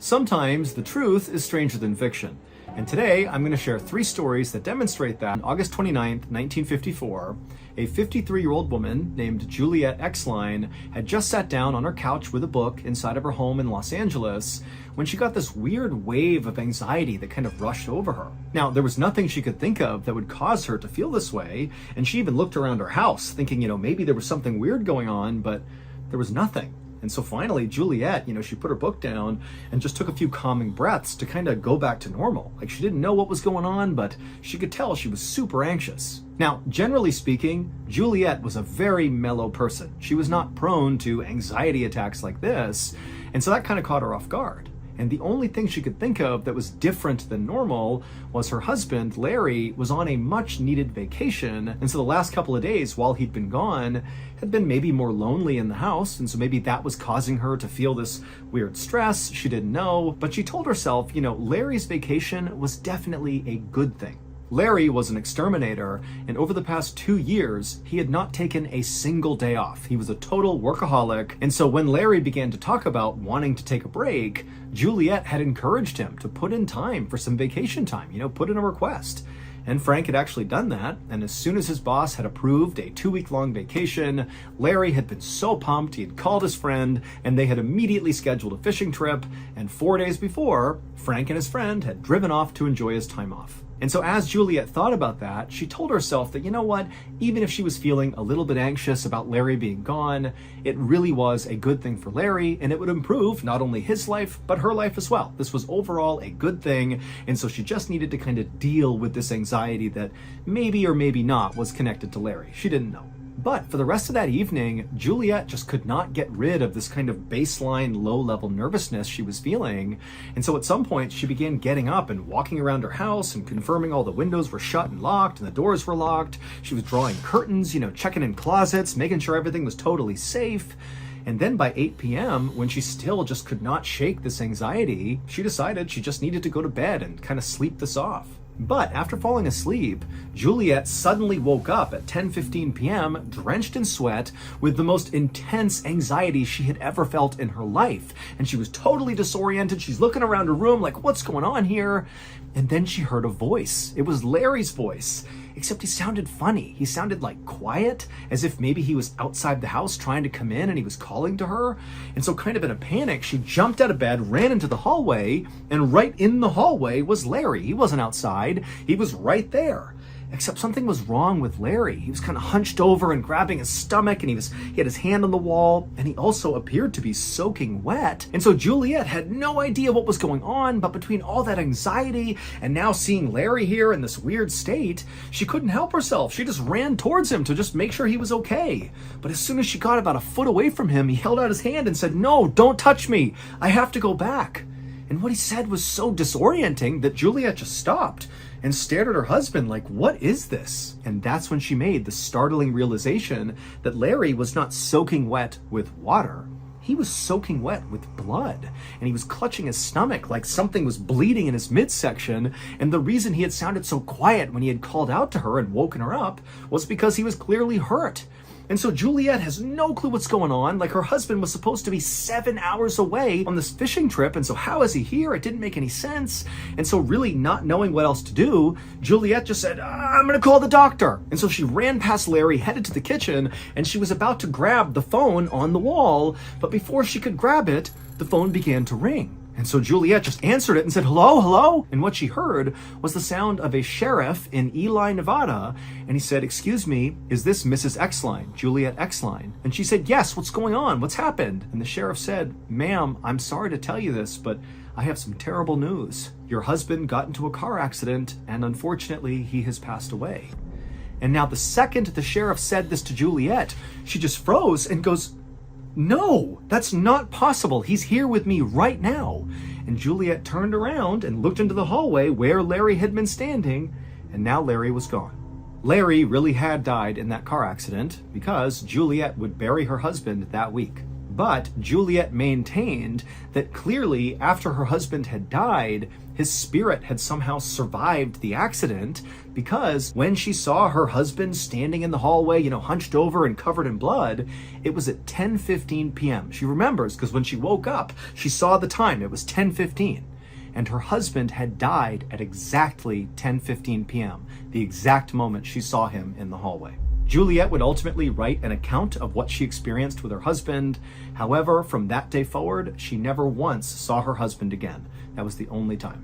Sometimes the truth is stranger than fiction. And today I'm going to share 3 stories that demonstrate that. On August 29th, 1954, a 53-year-old woman named Juliet Exline had just sat down on her couch with a book inside of her home in Los Angeles when she got this weird wave of anxiety that kind of rushed over her. Now, there was nothing she could think of that would cause her to feel this way, and she even looked around her house thinking, maybe there was something weird going on, but there was nothing. And so finally, Juliet, she put her book down and just took a few calming breaths to kind of go back to normal. Like, she didn't know what was going on, but she could tell she was super anxious. Now, generally speaking, Juliet was a very mellow person. She was not prone to anxiety attacks like this, and so that kind of caught her off guard. And the only thing she could think of that was different than normal was her husband, Larry, was on a much needed vacation. And so the last couple of days while he'd been gone had been maybe more lonely in the house. And so maybe that was causing her to feel this weird stress. She didn't know, but she told herself, Larry's vacation was definitely a good thing. Larry was an exterminator, and over the past 2 years, he had not taken a single day off. He was a total workaholic, and so when Larry began to talk about wanting to take a break, Juliet had encouraged him to put in time for some vacation time, put in a request. And Frank had actually done that, and as soon as his boss had approved a 2-week-long vacation, Larry had been so pumped, he had called his friend, and they had immediately scheduled a fishing trip, and 4 days before, Frank and his friend had driven off to enjoy his time off. And so as Juliet thought about that, she told herself that, even if she was feeling a little bit anxious about Larry being gone, it really was a good thing for Larry, and it would improve not only his life, but her life as well. This was overall a good thing, and so she just needed to kind of deal with this anxiety that maybe or maybe not was connected to Larry. She didn't know. But for the rest of that evening, Juliet just could not get rid of this kind of baseline low-level nervousness she was feeling. And so at some point, she began getting up and walking around her house and confirming all the windows were shut and locked and the doors were locked. She was drawing curtains, checking in closets, making sure everything was totally safe. And then by 8 p.m., when she still just could not shake this anxiety, she decided she just needed to go to bed and kind of sleep this off. But after falling asleep, Juliet suddenly woke up at 10:15 p.m., drenched in sweat, with the most intense anxiety she had ever felt in her life. And she was totally disoriented. She's looking around her room like, what's going on here? And then she heard a voice. It was Larry's voice, except he sounded funny. He sounded like quiet, as if maybe he was outside the house trying to come in and he was calling to her. And so kind of in a panic, she jumped out of bed, ran into the hallway, and right in the hallway was Larry. He wasn't outside. He was right there. Except something was wrong with Larry. He was kind of hunched over and grabbing his stomach, and he had his hand on the wall, and he also appeared to be soaking wet. And so Juliet had no idea what was going on, but between all that anxiety and now seeing Larry here in this weird state, she couldn't help herself. She just ran towards him to just make sure he was okay. But as soon as she got about a foot away from him, he held out his hand and said, "No, don't touch me. I have to go back." And what he said was so disorienting that Juliet just stopped and stared at her husband like, what is this? And that's when she made the startling realization that Larry was not soaking wet with water. He was soaking wet with blood, and he was clutching his stomach like something was bleeding in his midsection. And the reason he had sounded so quiet when he had called out to her and woken her up was because he was clearly hurt. And so Juliet has no clue what's going on. Like, her husband was supposed to be 7 hours away on this fishing trip. And so how is he here? It didn't make any sense. And so really not knowing what else to do, Juliet just said, I'm going to call the doctor. And so she ran past Larry, headed to the kitchen, and she was about to grab the phone on the wall. But before she could grab it, the phone began to ring. And so Juliet just answered it and said, hello, hello. And what she heard was the sound of a sheriff in Ely, Nevada. And he said, excuse me, is this Mrs. Exline, Juliet Exline? And she said, yes, what's going on? What's happened? And the sheriff said, ma'am, I'm sorry to tell you this, but I have some terrible news. Your husband got into a car accident, and unfortunately, he has passed away. And now the second the sheriff said this to Juliet, she just froze and goes, no, that's not possible. He's here with me right now. And Juliet turned around and looked into the hallway where Larry had been standing, and now Larry was gone. Larry really had died in that car accident because Juliet would bury her husband that week. But Juliet maintained that clearly after her husband had died, his spirit had somehow survived the accident, because when she saw her husband standing in the hallway, hunched over and covered in blood, it was at 10:15 p.m. She remembers because when she woke up, she saw the time. It was 10:15. And her husband had died at exactly 10:15 p.m., the exact moment she saw him in the hallway. Juliet would ultimately write an account of what she experienced with her husband. However, from that day forward, she never once saw her husband again. That was the only time.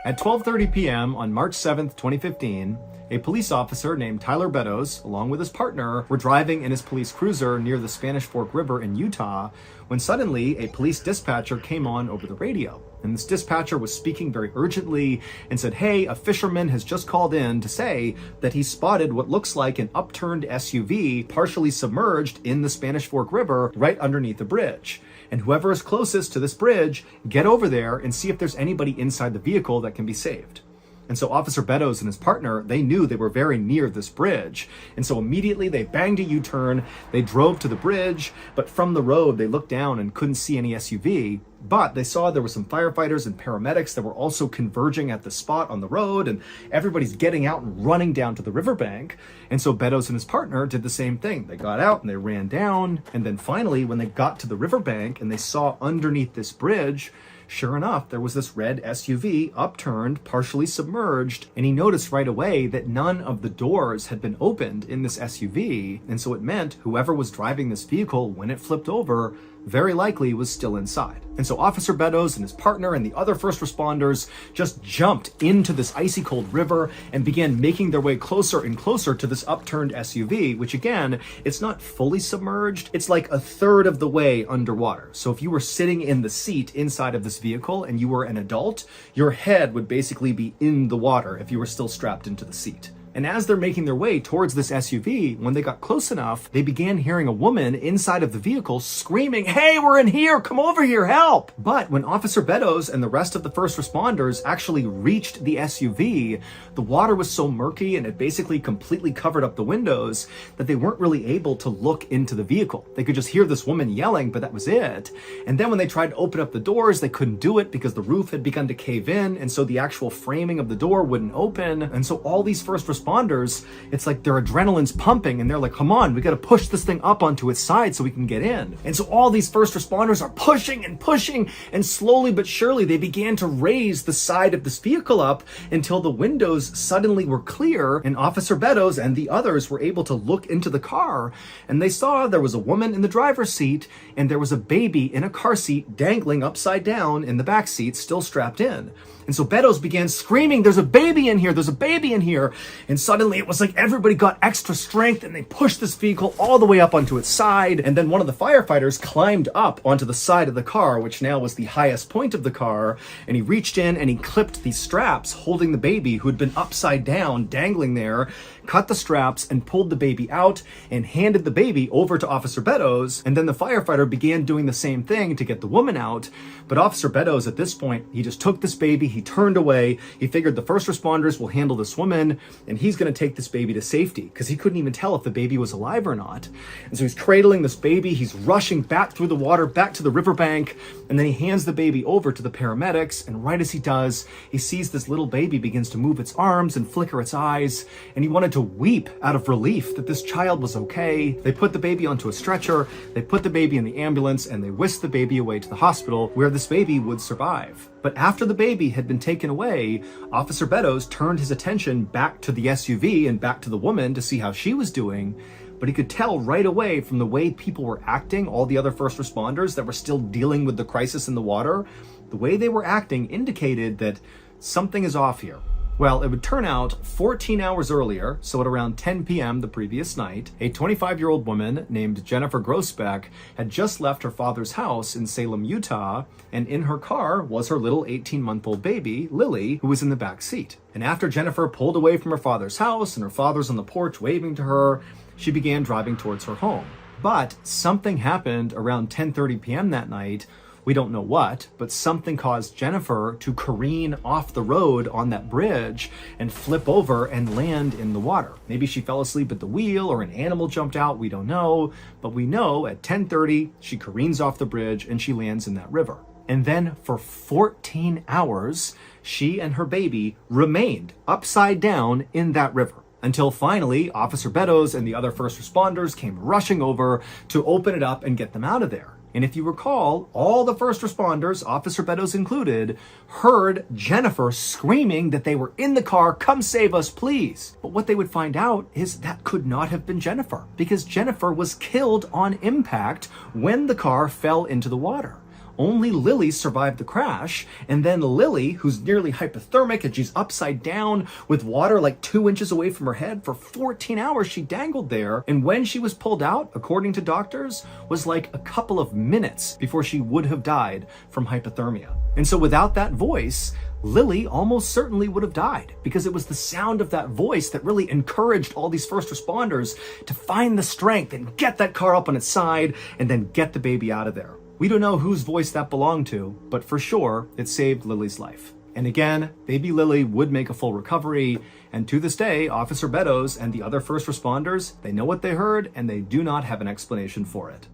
At 12:30 p.m. on March 7th, 2015, a police officer named Tyler Beddoes, along with his partner, were driving in his police cruiser near the Spanish Fork River in Utah when suddenly a police dispatcher came on over the radio. And this dispatcher was speaking very urgently and said, "Hey, a fisherman has just called in to say that he spotted what looks like an upturned SUV partially submerged in the Spanish Fork River right underneath the bridge. And whoever is closest to this bridge, get over there and see if there's anybody inside the vehicle that can be saved." And so Officer Beddoes and his partner, they knew they were very near this bridge. And so immediately they banged a U-turn, they drove to the bridge, but from the road they looked down and couldn't see any SUV. But they saw there were some firefighters and paramedics that were also converging at the spot on the road, and everybody's getting out and running down to the riverbank. And so Beddoes and his partner did the same thing. They got out and they ran down. And then finally, when they got to the riverbank and they saw underneath this bridge, sure enough, there was this red SUV, upturned, partially submerged, and he noticed right away that none of the doors had been opened in this SUV, and so it meant whoever was driving this vehicle when it flipped over very likely was still inside. And so Officer Beddoes and his partner and the other first responders just jumped into this icy cold river and began making their way closer and closer to this upturned SUV, which again, it's not fully submerged. It's like a third of the way underwater. So if you were sitting in the seat inside of this vehicle and you were an adult, your head would basically be in the water if you were still strapped into the seat. And as they're making their way towards this SUV, when they got close enough, they began hearing a woman inside of the vehicle screaming, "Hey, we're in here! Come over here, help!" But when Officer Beddoes and the rest of the first responders actually reached the SUV, the water was so murky and it basically completely covered up the windows that they weren't really able to look into the vehicle. They could just hear this woman yelling, but that was it. And then when they tried to open up the doors, they couldn't do it because the roof had begun to cave in, and so the actual framing of the door wouldn't open. And so all these first responders, it's like their adrenaline's pumping and they're like, "Come on, we got to push this thing up onto its side so we can get in." And so all these first responders are pushing and pushing, and slowly but surely they began to raise the side of this vehicle up until the windows suddenly were clear, and Officer Beddoes and the others were able to look into the car, and they saw there was a woman in the driver's seat and there was a baby in a car seat dangling upside down in the back seat, still strapped in. And so Beddoes began screaming, "There's a baby in here, there's a baby in here." And suddenly it was like everybody got extra strength and they pushed this vehicle all the way up onto its side. And then one of the firefighters climbed up onto the side of the car, which now was the highest point of the car. And he reached in and he clipped these straps holding the baby who had been upside down, dangling there, cut the straps and pulled the baby out and handed the baby over to Officer Beddoes. And then the firefighter began doing the same thing to get the woman out. But Officer Beddoes at this point, he just took this baby, he turned away. He figured the first responders will handle this woman and he's going to take this baby to safety because he couldn't even tell if the baby was alive or not. And so he's cradling this baby, he's rushing back through the water, back to the riverbank, and then he hands the baby over to the paramedics. And right as he does, he sees this little baby begins to move its arms and flicker its eyes, and he wanted to weep out of relief that this child was okay. They put the baby onto a stretcher, they put the baby in the ambulance, and they whisked the baby away to the hospital where this baby would survive. But after the baby had been taken away, Officer Beddoes turned his attention back to the SUV and back to the woman to see how she was doing. But he could tell right away from the way people were acting, all the other first responders that were still dealing with the crisis in the water, the way they were acting indicated that something is off here. Well, it would turn out 14 hours earlier, so at around 10 p.m. the previous night, a 25-year-old woman named Jennifer Grossbeck had just left her father's house in Salem, Utah, and in her car was her little 18-month-old baby, Lily, who was in the back seat. And after Jennifer pulled away from her father's house and her father's on the porch waving to her, she began driving towards her home. But something happened around 10:30 p.m. that night, We don't know what, but something caused Jennifer to careen off the road on that bridge and flip over and land in the water. Maybe she fell asleep at the wheel or an animal jumped out, we don't know, but we know at 10:30 she careens off the bridge and she lands in that river. And then for 14 hours, she and her baby remained upside down in that river. Until finally, Officer Beddoes and the other first responders came rushing over to open it up and get them out of there. And if you recall, all the first responders, Officer Beddoes included, heard Jennifer screaming that they were in the car, come save us, please. But what they would find out is that could not have been Jennifer, because Jennifer was killed on impact when the car fell into the water. Only Lily survived the crash, and then Lily, who's nearly hypothermic and she's upside down with water like 2 inches away from her head, for 14 hours she dangled there, and when she was pulled out, according to doctors, was like a couple of minutes before she would have died from hypothermia. And so without that voice, Lily almost certainly would have died, because it was the sound of that voice that really encouraged all these first responders to find the strength and get that car up on its side and then get the baby out of there. We don't know whose voice that belonged to, but for sure, it saved Lily's life. And again, baby Lily would make a full recovery, and to this day, Officer Beddoes and the other first responders, they know what they heard, and they do not have an explanation for it.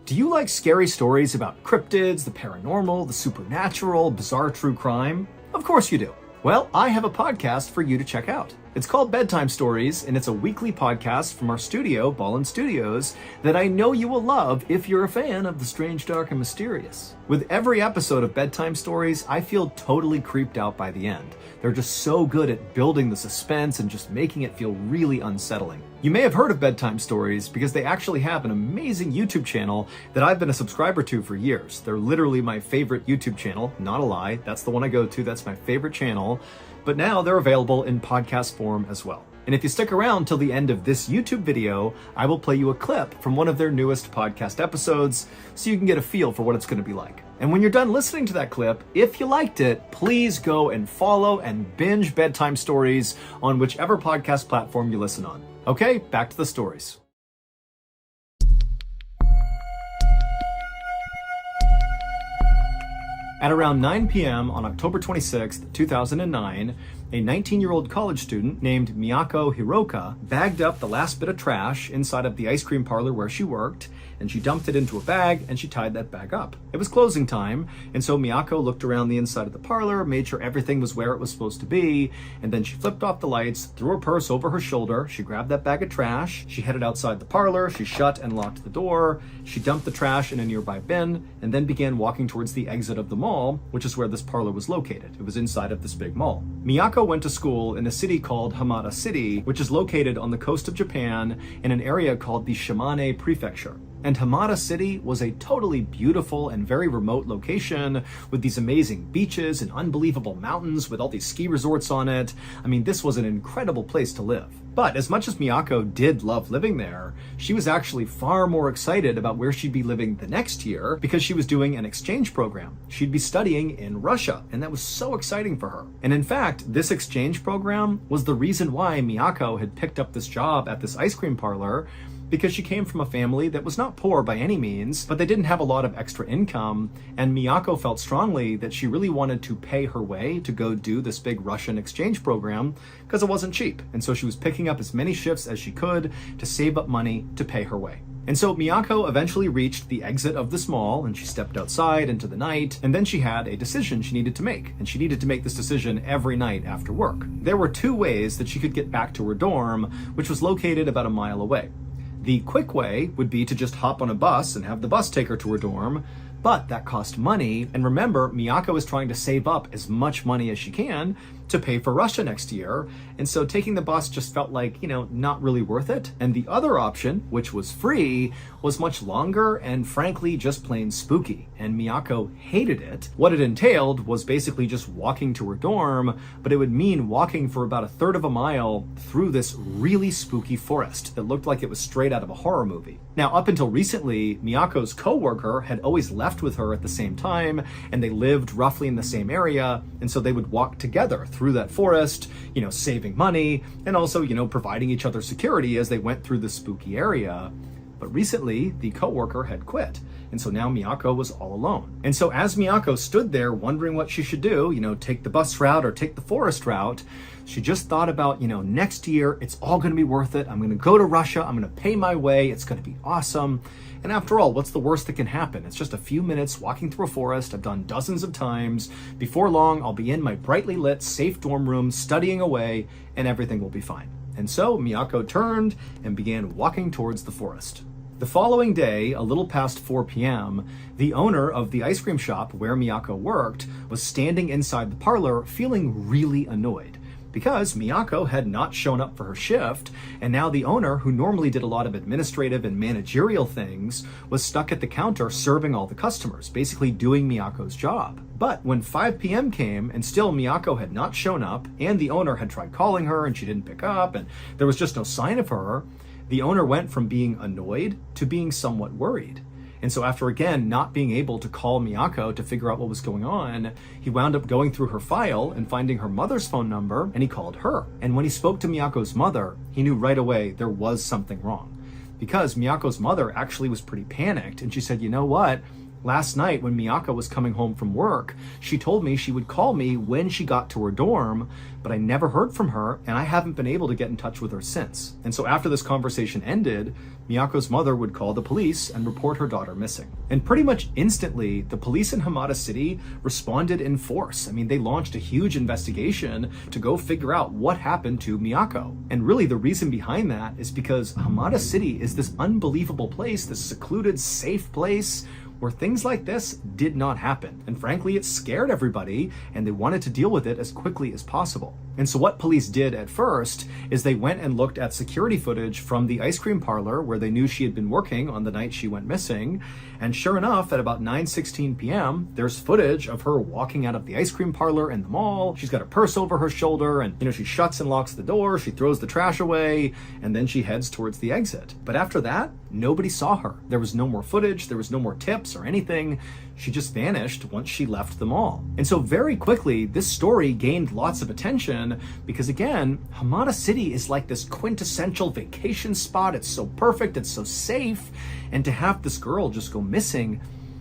Do you like scary stories about cryptids, the paranormal, the supernatural, bizarre true crime? Of course you do. Well, I have a podcast for you to check out. It's called Bedtime Stories, and it's a weekly podcast from our studio, Ballen Studios, that I know you will love if you're a fan of the strange, dark, and mysterious. With every episode of Bedtime Stories, I feel totally creeped out by the end. They're just so good at building the suspense and just making it feel really unsettling. You may have heard of Bedtime Stories because they actually have an amazing YouTube channel that I've been a subscriber to for years. They're literally my favorite YouTube channel, not a lie. That's the one I go to. That's my favorite channel. But now they're available in podcast form as well. And if you stick around till the end of this YouTube video, I will play you a clip from one of their newest podcast episodes so you can get a feel for what it's going to be like. And when you're done listening to that clip, if you liked it, please go and follow and binge Bedtime Stories on whichever podcast platform you listen on. Okay, back to the stories. At around 9 p.m. on October 26, 2009, a 19-year-old college student named Miyako Hiroka bagged up the last bit of trash inside of the ice cream parlor where she worked, and she dumped it into a bag and she tied that bag up. It was closing time, and so Miyako looked around the inside of the parlor, made sure everything was where it was supposed to be, and then she flipped off the lights, threw her purse over her shoulder, she grabbed that bag of trash, she headed outside the parlor, she shut and locked the door, she dumped the trash in a nearby bin, and then began walking towards the exit of the mall, which is where this parlor was located. It was inside of this big mall. Miyako went to school in a city called Hamada City, which is located on the coast of Japan in an area called the Shimane Prefecture. And Hamada City was a totally beautiful and very remote location with these amazing beaches and unbelievable mountains with all these ski resorts on it. I mean, this was an incredible place to live. But as much as Miyako did love living there, she was actually far more excited about where she'd be living the next year because she was doing an exchange program. She'd be studying in Russia, and that was so exciting for her. And in fact, this exchange program was the reason why Miyako had picked up this job at this ice cream parlor, because she came from a family that was not poor by any means, but they didn't have a lot of extra income, and Miyako felt strongly that she really wanted to pay her way to go do this big Russian exchange program because it wasn't cheap, and so she was picking up as many shifts as she could to save up money to pay her way. And so Miyako eventually reached the exit of this mall, and she stepped outside into the night, and then she had a decision she needed to make, and she needed to make this decision every night after work. There were two ways that she could get back to her dorm, which was located about a mile away. The quick way would be to just hop on a bus and have the bus take her to her dorm, but that cost money, and remember, Miyako is trying to save up as much money as she can to pay for Russia next year, and so taking the bus just felt like, not really worth it. And the other option, which was free, was much longer and frankly just plain spooky, and Miyako hated it. What it entailed was basically just walking to her dorm, but it would mean walking for about a third of a mile through this really spooky forest that looked like it was straight out of a horror movie. Now, up until recently, Miyako's coworker had always left with her at the same time, and they lived roughly in the same area, and so they would walk together through that forest, saving money, and also, providing each other security as they went through the spooky area. But recently, the coworker had quit. And so now Miyako was all alone. And so as Miyako stood there wondering what she should do, take the bus route or take the forest route, she just thought about, next year, it's all going to be worth it. I'm going to go to Russia. I'm going to pay my way. It's going to be awesome. And after all, what's the worst that can happen? It's just a few minutes walking through a forest. I've done dozens of times. Before long, I'll be in my brightly lit, safe dorm room, studying away, and everything will be fine. And so Miyako turned and began walking towards the forest. The following day, a little past 4 p.m., the owner of the ice cream shop where Miyako worked was standing inside the parlor feeling really annoyed because Miyako had not shown up for her shift, and now the owner, who normally did a lot of administrative and managerial things, was stuck at the counter serving all the customers, basically doing Miyako's job. But when 5 p.m. came and still Miyako had not shown up, and the owner had tried calling her and she didn't pick up, and there was just no sign of her, the owner went from being annoyed to being somewhat worried. And so after again not being able to call Miyako to figure out what was going on, he wound up going through her file and finding her mother's phone number, and he called her. And when he spoke to Miyako's mother, he knew right away there was something wrong. Because Miyako's mother actually was pretty panicked, and she said, you know what? Last night when Miyako was coming home from work, she told me she would call me when she got to her dorm, but I never heard from her, and I haven't been able to get in touch with her since. And so after this conversation ended, Miyako's mother would call the police and report her daughter missing. And pretty much instantly, the police in Hamada City responded in force. I mean, they launched a huge investigation to go figure out what happened to Miyako. And really the reason behind that is because Hamada City is this unbelievable place, this secluded, safe place where things like this did not happen. And frankly, it scared everybody, and they wanted to deal with it as quickly as possible. And so what police did at first is they went and looked at security footage from the ice cream parlor where they knew she had been working on the night she went missing. And sure enough, at about 9:16 p.m., there's footage of her walking out of the ice cream parlor in the mall. She's got her purse over her shoulder, and she shuts and locks the door, she throws the trash away, and then she heads towards the exit. But after that, nobody saw her. There was no more footage, there was no more tips or anything. She just vanished once she left the mall. And so very quickly, this story gained lots of attention because again, Hamada City is like this quintessential vacation spot. It's so perfect, it's so safe. And to have this girl just go missing,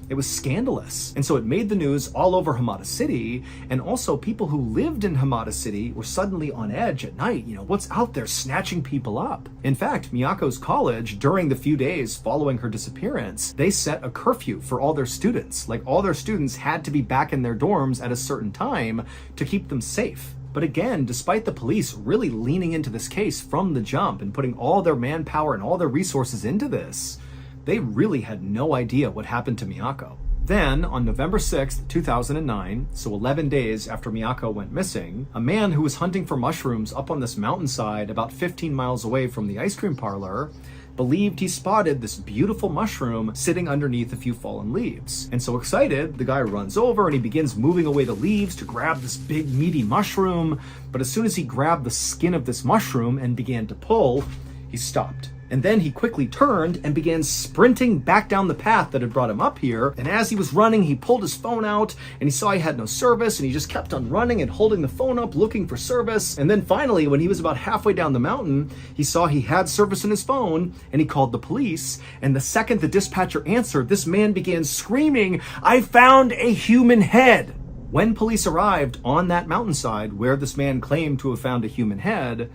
it was scandalous. And so it made the news all over Hamada City, and also people who lived in Hamada City were suddenly on edge at night. What's out there snatching people up? In fact, Miyako's college, during the few days following her disappearance, they set a curfew for all their students. Like all their students had to be back in their dorms at a certain time to keep them safe. But again, despite the police really leaning into this case from the jump and putting all their manpower and all their resources into this, they really had no idea what happened to Miyako. Then, on November 6th, 2009, so 11 days after Miyako went missing, a man who was hunting for mushrooms up on this mountainside about 15 miles away from the ice cream parlor believed he spotted this beautiful mushroom sitting underneath a few fallen leaves. And so excited, the guy runs over and he begins moving away the leaves to grab this big meaty mushroom. But as soon as he grabbed the skin of this mushroom and began to pull, he stopped. And then he quickly turned and began sprinting back down the path that had brought him up here. And as he was running, he pulled his phone out and he saw he had no service, and he just kept on running and holding the phone up looking for service. And then finally, when he was about halfway down the mountain, he saw he had service in his phone and he called the police. And the second the dispatcher answered, this man began screaming, "I found a human head!" When police arrived on that mountainside where this man claimed to have found a human head,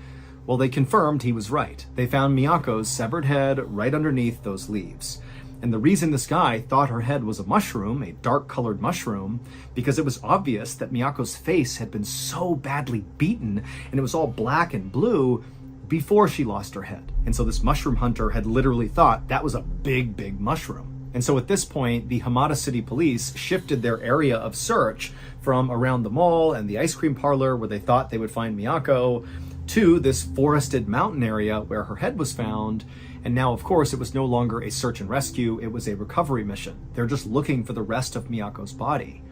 well, they confirmed he was right. They found Miyako's severed head right underneath those leaves. And the reason this guy thought her head was a mushroom, a dark-colored mushroom, because it was obvious that Miyako's face had been so badly beaten and it was all black and blue before she lost her head. And so this mushroom hunter had literally thought that was a big, big mushroom. And so at this point, the Hamada City police shifted their area of search from around the mall and the ice cream parlor where they thought they would find Miyako to this forested mountain area where her head was found. And now, of course, it was no longer a search and rescue, it was a recovery mission. They're just looking for the rest of Miyako's body.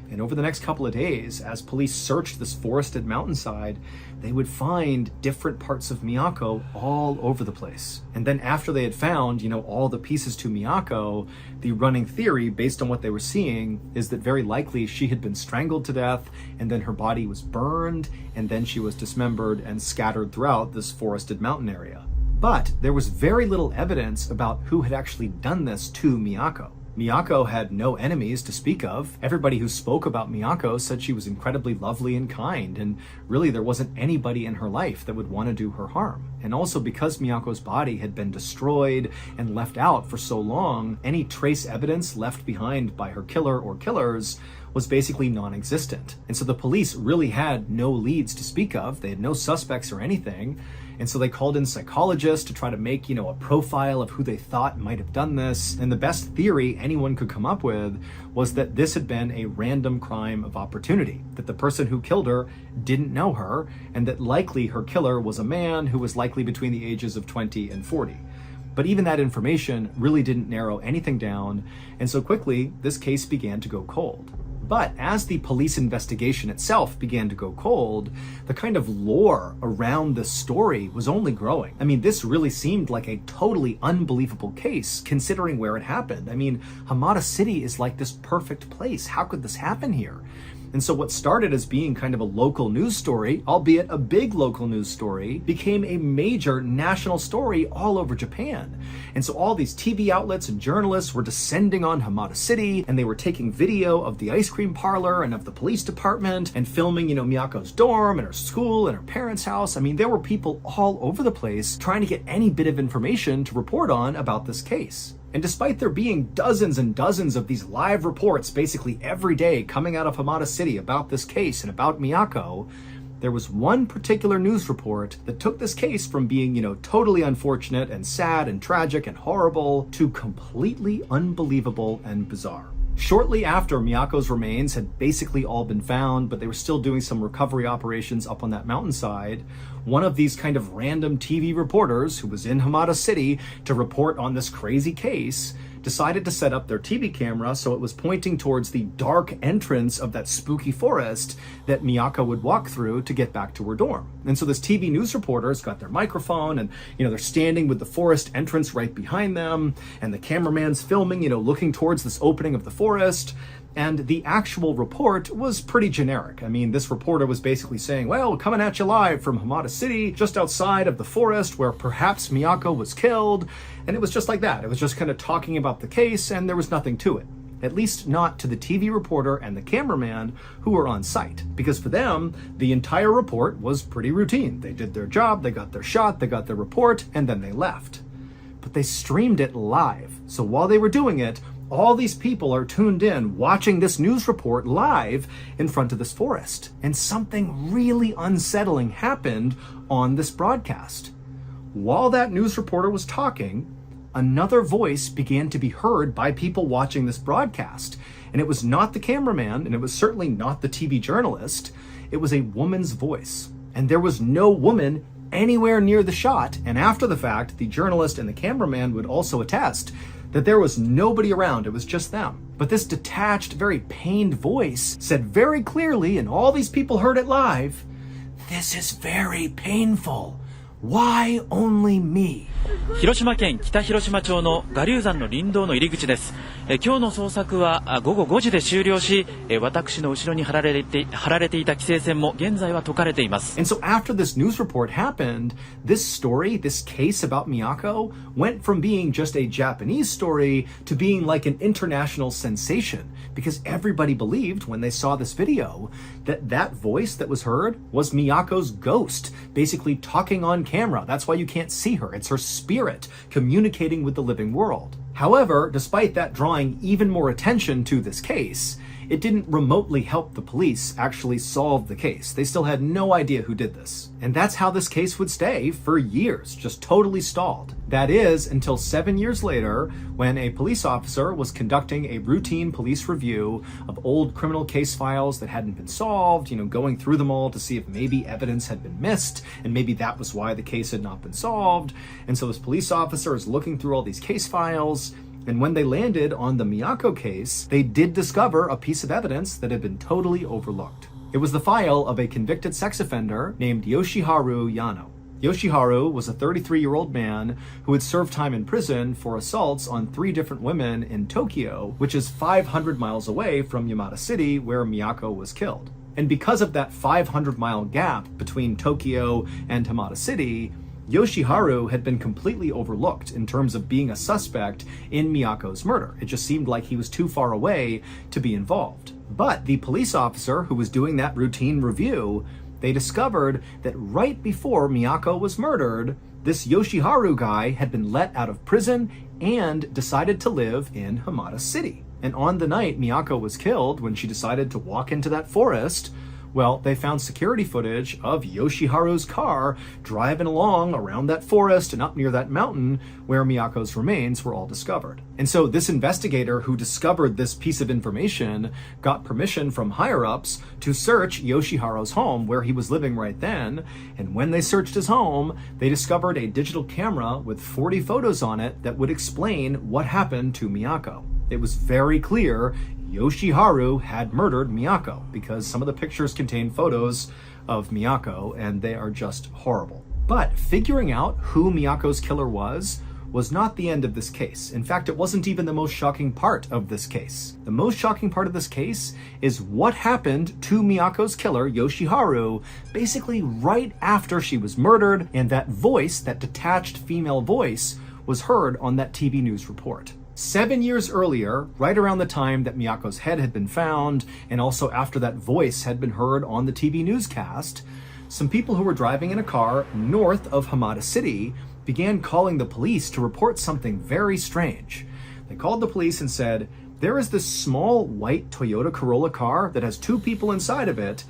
And over the next couple of days, as police searched this forested mountainside, they would find different parts of Miyako all over the place. And then after they had found, all the pieces to Miyako, the running theory, based on what they were seeing, is that very likely she had been strangled to death, and then her body was burned, and then she was dismembered and scattered throughout this forested mountain area. But there was very little evidence about who had actually done this to Miyako. Miyako had no enemies to speak of. Everybody who spoke about Miyako said she was incredibly lovely and kind, and really there wasn't anybody in her life that would want to do her harm. And also because Miyako's body had been destroyed and left out for so long, any trace evidence left behind by her killer or killers was basically non-existent. And so the police really had no leads to speak of. They had no suspects or anything. And so they called in psychologists to try to make, a profile of who they thought might have done this. And the best theory anyone could come up with was that this had been a random crime of opportunity, that the person who killed her didn't know her, and that likely her killer was a man who was likely between the ages of 20 and 40. But even that information really didn't narrow anything down, and so quickly this case began to go cold. But as the police investigation itself began to go cold, the kind of lore around this story was only growing. I mean, this really seemed like a totally unbelievable case considering where it happened. I mean, Hamada City is like this perfect place. How could this happen here? And so what started as being kind of a local news story, albeit a big local news story, became a major national story all over Japan. And so all these TV outlets and journalists were descending on Hamada City, and they were taking video of the ice cream parlor and of the police department and filming, Miyako's dorm and her school and her parents' house. I mean, there were people all over the place trying to get any bit of information to report on about this case. And despite there being dozens and dozens of these live reports basically every day coming out of Hamada City about this case and about Miyako, there was one particular news report that took this case from being, totally unfortunate and sad and tragic and horrible to completely unbelievable and bizarre. Shortly after Miyako's remains had basically all been found, but they were still doing some recovery operations up on that mountainside, one of these kind of random TV reporters who was in Hamada City to report on this crazy case decided to set up their TV camera so it was pointing towards the dark entrance of that spooky forest that Miyako would walk through to get back to her dorm. And so this TV news reporter's got their microphone and, they're standing with the forest entrance right behind them, and the cameraman's filming, looking towards this opening of the forest. And the actual report was pretty generic. I mean, this reporter was basically saying, well, coming at you live from Hamada City, just outside of the forest where perhaps Miyako was killed. And it was just like that. It was just kind of talking about the case, and there was nothing to it. At least not to the TV reporter and the cameraman who were on site. Because for them, the entire report was pretty routine. They did their job, they got their shot, they got their report, and then they left. But they streamed it live. So while they were doing it, all these people are tuned in, watching this news report live in front of this forest. And something really unsettling happened on this broadcast. While that news reporter was talking, another voice began to be heard by people watching this broadcast. And it was not the cameraman, and it was certainly not the TV journalist. It was a woman's voice. And there was no woman anywhere near the shot. And after the fact, the journalist and the cameraman would also attest that there was nobody around, it was just them. But this detached, very pained voice said very clearly, and all these people heard it live, "This is very painful. Why only me?" 広島県北広島町の我流山の林道の入り口です。今日の捜索は午後5時で終了し、私の後ろに張られていた規制線も現在は解かれています。And so after this news report happened, this story, this case about Miyako, went from being just a Japanese story to being like an international sensation, because everybody believed when they saw this video that that voice that was heard was Miyako's ghost, basically talking on camera. That's why you can't see her. It's her spirit communicating with the living world. However, despite that drawing even more attention to this case, it didn't remotely help the police actually solve the case. They still had no idea who did this. And that's how this case would stay for years, just totally stalled. That is, until 7 years later, when a police officer was conducting a routine police review of old criminal case files that hadn't been solved, going through them all to see if maybe evidence had been missed, and maybe that was why the case had not been solved. And so this police officer is looking through all these case files, and when they landed on the Miyako case, they did discover a piece of evidence that had been totally overlooked. It was the file of a convicted sex offender named Yoshiharu Yano. Yoshiharu was a 33-year-old man who had served time in prison for assaults on 3 different women in Tokyo, which is 500 miles away from Yamada City, where Miyako was killed. And because of that 500-mile gap between Tokyo and Hamada City, Yoshiharu had been completely overlooked in terms of being a suspect in Miyako's murder. It just seemed like he was too far away to be involved. But the police officer who was doing that routine review, they discovered that right before Miyako was murdered, this Yoshiharu guy had been let out of prison and decided to live in Hamada City. And on the night Miyako was killed, when she decided to walk into that forest, well, they found security footage of Yoshiharu's car driving along around that forest and up near that mountain where Miyako's remains were all discovered. And so this investigator who discovered this piece of information got permission from higher-ups to search Yoshiharu's home where he was living right then. And when they searched his home, they discovered a digital camera with 40 photos on it that would explain what happened to Miyako. It was very clear Yoshiharu had murdered Miyako because some of the pictures contain photos of Miyako and they are just horrible. But figuring out who Miyako's killer was not the end of this case. In fact, it wasn't even the most shocking part of this case. The most shocking part of this case is what happened to Miyako's killer, Yoshiharu, basically right after she was murdered, and that voice, that detached female voice, was heard on that TV news report. 7 years earlier, right around the time that Miyako's head had been found, and also after that voice had been heard on the TV newscast, some people who were driving in a car north of Hamada City began calling the police to report something very strange. They called the police and said, there is this small white Toyota Corolla car that has 2 people inside of it,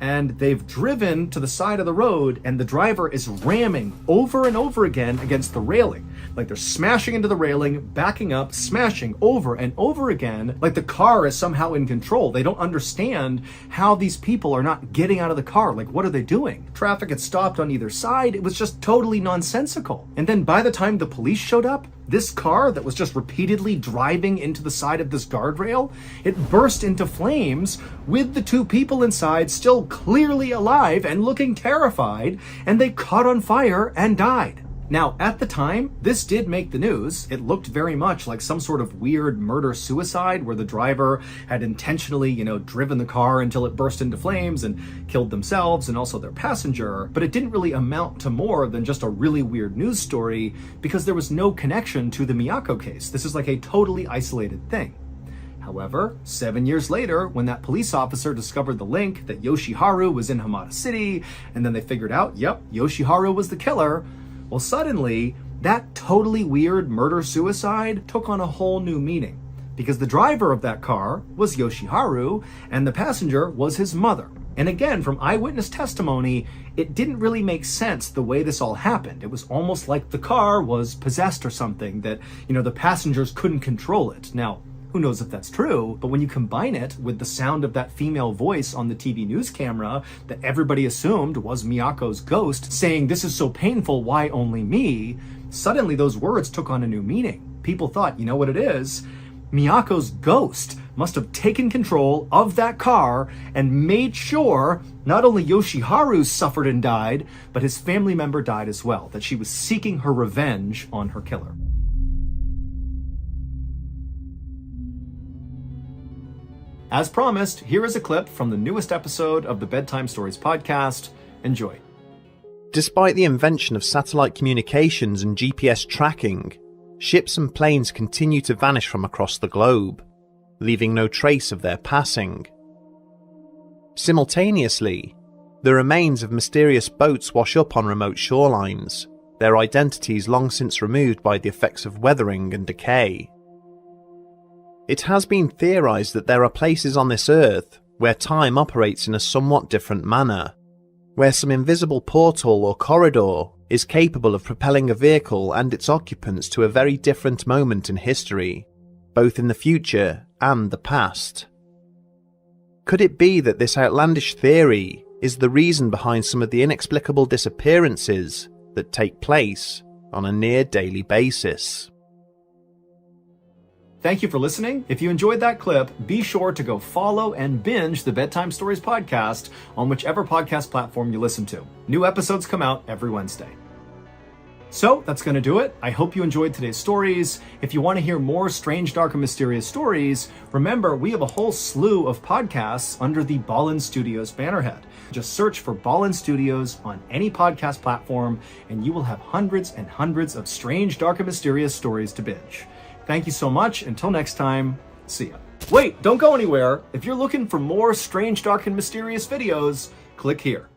and they've driven to the side of the road and the driver is ramming over and over again against the railing. Like they're smashing into the railing, backing up, smashing over and over again, like the car is somehow in control. They don't understand how these people are not getting out of the car. Like, what are they doing? Traffic had stopped on either side. It was just totally nonsensical. And then by the time the police showed up, this car that was just repeatedly driving into the side of this guardrail, it burst into flames with the 2 people inside still clearly alive and looking terrified, and they caught on fire and died. Now, at the time, this did make the news. It looked very much like some sort of weird murder-suicide where the driver had intentionally, driven the car until it burst into flames and killed themselves and also their passenger. But it didn't really amount to more than just a really weird news story because there was no connection to the Miyako case. This is like a totally isolated thing. However, 7 years later, when that police officer discovered the link that Yoshiharu was in Hamada City, and then they figured out, yep, Yoshiharu was the killer, well, suddenly, that totally weird murder-suicide took on a whole new meaning because the driver of that car was Yoshiharu and the passenger was his mother. And again, from eyewitness testimony, it didn't really make sense the way this all happened. It was almost like the car was possessed or something, that, the passengers couldn't control it. Now, who knows if that's true, but when you combine it with the sound of that female voice on the TV news camera that everybody assumed was Miyako's ghost saying, "This is so painful, why only me?" suddenly those words took on a new meaning. People thought, you know what it is? Miyako's ghost must have taken control of that car and made sure not only Yoshiharu suffered and died, but his family member died as well, that she was seeking her revenge on her killer. As promised, here is a clip from the newest episode of the Bedtime Stories podcast. Enjoy. Despite the invention of satellite communications and GPS tracking, ships and planes continue to vanish from across the globe, leaving no trace of their passing. Simultaneously, the remains of mysterious boats wash up on remote shorelines, their identities long since removed by the effects of weathering and decay. It has been theorized that there are places on this earth where time operates in a somewhat different manner, where some invisible portal or corridor is capable of propelling a vehicle and its occupants to a very different moment in history, both in the future and the past. Could it be that this outlandish theory is the reason behind some of the inexplicable disappearances that take place on a near-daily basis? Thank you for listening. If you enjoyed that clip, be sure to go follow and binge the Bedtime Stories podcast on whichever podcast platform you listen to. New episodes come out every Wednesday. So that's going to do it. I hope you enjoyed today's stories. If you want to hear more strange, dark, and mysterious stories, remember we have a whole slew of podcasts under the Ballen Studios bannerhead. Just search for Ballen Studios on any podcast platform, and you will have hundreds and hundreds of strange, dark, and mysterious stories to binge. Thank you so much. Until next time, see ya. Wait, don't go anywhere. If you're looking for more strange, dark, and mysterious videos, click here.